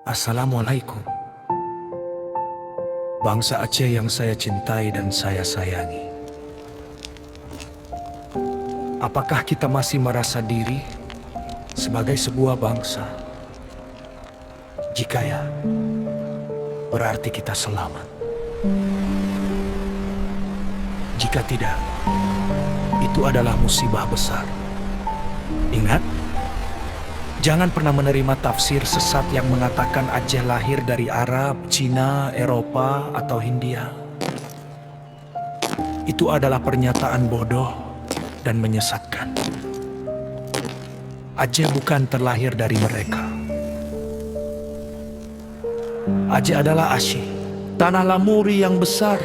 Assalamualaikum. Bangsa Aceh yang saya cintai dan saya sayangi. Apakah kita masih merasa diri sebagai sebuah bangsa? Jika ya, berarti kita selamat. Jika tidak, itu adalah musibah besar. Ingat, jangan pernah menerima tafsir sesat yang mengatakan Aceh lahir dari Arab, Cina, Eropa, atau Hindia. Itu adalah pernyataan bodoh dan menyesatkan. Aceh bukan terlahir dari mereka. Aceh adalah Asyik, tanah lamuri yang besar,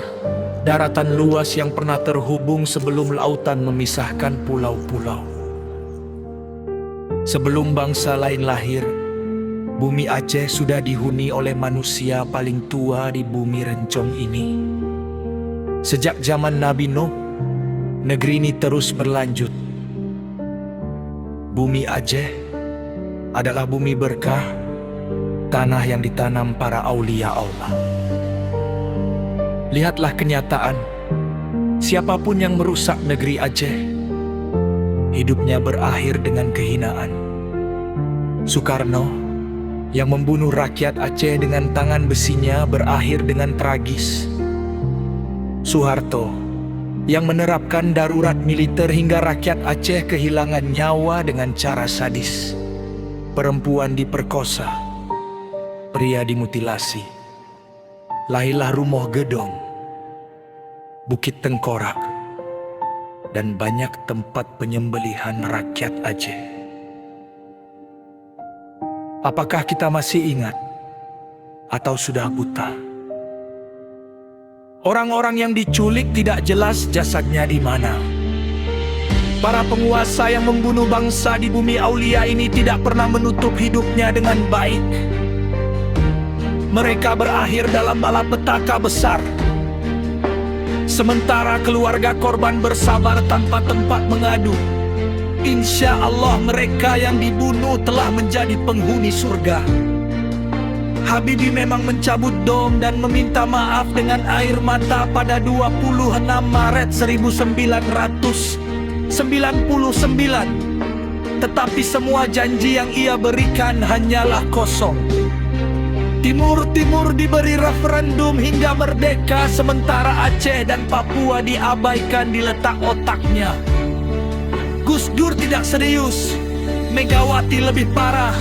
daratan luas yang pernah terhubung sebelum lautan memisahkan pulau-pulau. Sebelum bangsa lain lahir, bumi Aceh sudah dihuni oleh manusia paling tua di bumi rencong ini. Sejak zaman Nabi Nuh, negeri ini terus berlanjut. Bumi Aceh adalah bumi berkah, tanah yang ditanam para aulia Allah. Lihatlah kenyataan, siapapun yang merusak negeri Aceh, hidupnya berakhir dengan kehinaan. Soekarno yang membunuh rakyat Aceh dengan tangan besinya berakhir dengan tragis. Soeharto yang menerapkan darurat militer hingga rakyat Aceh kehilangan nyawa dengan cara sadis. Perempuan diperkosa, pria dimutilasi. Lahirlah Rumoh Gedong, Bukit Tengkorak, dan banyak tempat penyembelihan rakyat Aceh. Apakah kita masih ingat atau sudah buta? Orang-orang yang diculik tidak jelas jasadnya di mana. Para penguasa yang membunuh bangsa di bumi aulia ini tidak pernah menutup hidupnya dengan baik. Mereka berakhir dalam malapetaka besar. Sementara keluarga korban bersabar tanpa tempat mengadu. Insya Allah mereka yang dibunuh telah menjadi penghuni surga. Habibie memang mencabut dom dan meminta maaf dengan air mata pada 26 Maret 1999. Tetapi semua janji yang ia berikan hanyalah kosong. Timur diberi referendum hingga merdeka, sementara Aceh dan Papua diabaikan di letak otaknya. Gus Dur tidak serius, Megawati lebih parah.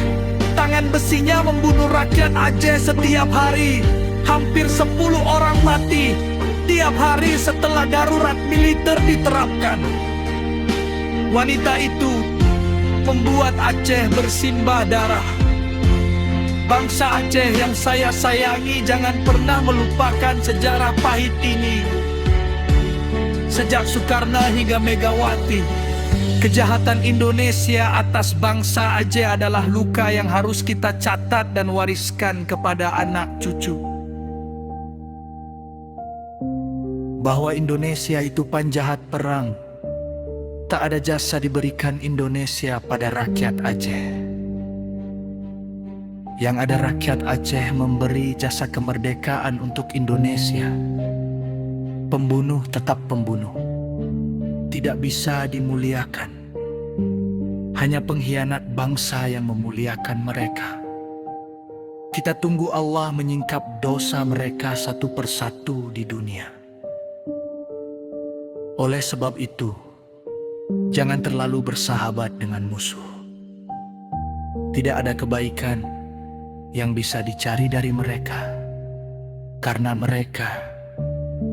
Tangan besinya membunuh rakyat Aceh setiap hari. Hampir 10 orang mati tiap hari setelah darurat militer diterapkan. Wanita itu membuat Aceh bersimbah darah. Bangsa Aceh yang saya sayangi, jangan pernah melupakan sejarah pahit ini. Sejak Soekarno hingga Megawati, kejahatan Indonesia atas bangsa Aceh adalah luka yang harus kita catat dan wariskan kepada anak cucu. Bahwa Indonesia itu penjahat perang, tak ada jasa diberikan Indonesia pada rakyat Aceh. Yang ada rakyat Aceh memberi jasa kemerdekaan untuk Indonesia. Pembunuh tetap pembunuh, tidak bisa dimuliakan. Hanya pengkhianat bangsa yang memuliakan mereka. Kita tunggu Allah menyingkap dosa mereka satu persatu di dunia. Oleh sebab itu, jangan terlalu bersahabat dengan musuh. Tidak ada kebaikan yang bisa dicari dari mereka, karena mereka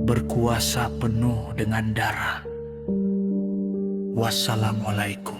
berkuasa penuh dengan darah. Wassalamualaikum.